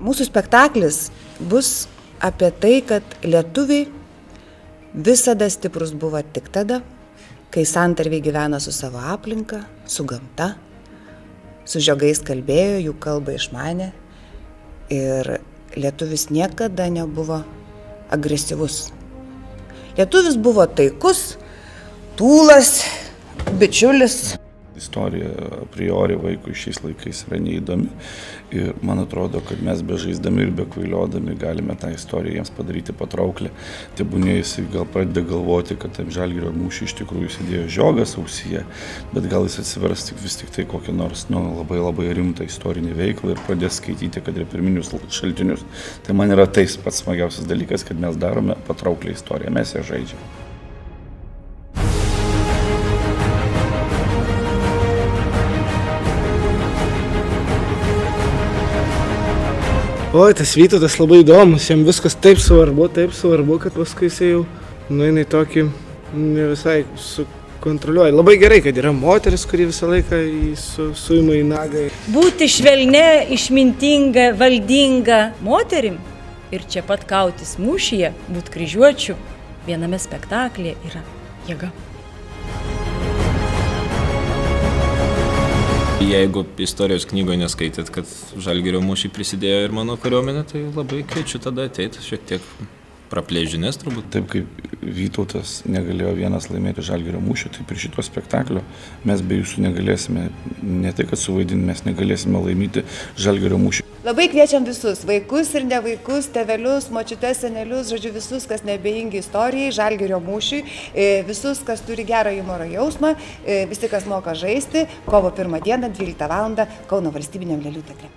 Mūsų spektaklis bus apie tai, kad lietuviai visada stiprus buvo tik tada, kai santarviai gyveno su savo aplinka, su gamta, su žiogais kalbėjo, jų kalbą išmanė ir lietuvis niekada nebuvo agresyvus. Lietuvis buvo taikus, tūlas, bičiulis. Istorija a priori vaikui šiais laikais yra neįdomi ir man atrodo, kad mes be žaisdami ir be kvailiodami galime tą istoriją jiems padaryti patrauklę. Tebūnie jisai gal pradeda galvoti, kad tam Žalgirio mūšį iš tikrųjų sėdėjo žiogas ausyje, bet gal jis atsivers vis tik tai kokią nors labai rimtą istorinį veiklą ir pradės skaityti, kad ir pirminius šaltinius. Tai man yra tais pats smagiausias dalykas, kad mes darome patrauklę istoriją, mes ją žaidžiame. Oi, tas Vytautas labai įdomus, jam viskas taip svarbu, kad paskui jisai jau nueina į tokį ne visai sukontroliuoja. Labai gerai, kad yra moteris, kuri visą laiką suima į nagą. Būti švelne, išmintinga, valdinga moterim ir čia pat kautis mūšyje, būti kryžiuočiu viename spektaklyje yra jėga. Jeigu istorijos knygoje neskaitėt, kad Žalgirio mūšį prisidėjo ir mano kariuomenė, tai labai kviečiu tada ateiti šiek tiek praplėsti žinias turbūt. Taip kaip Vytautas negalėjo vienas laimėti Žalgirio mūšį, taip ir šito spektaklio mes be jūsų negalėsime, ne tai kad suvaidinti, mes negalėsime laimėti Žalgirio mūšį. Labai kviečiam visus, vaikus ir ne vaikus, tėvelius, močiutes, senelius, žodžiu visus, kas nebejingi istorijai, Žalgirio mūšiui, visus, kas turi gerą humoro jausmą, visi, kas moka žaisti, kovo 1 dieną, 12 val. Kauno valstybiniam lėlių teatre.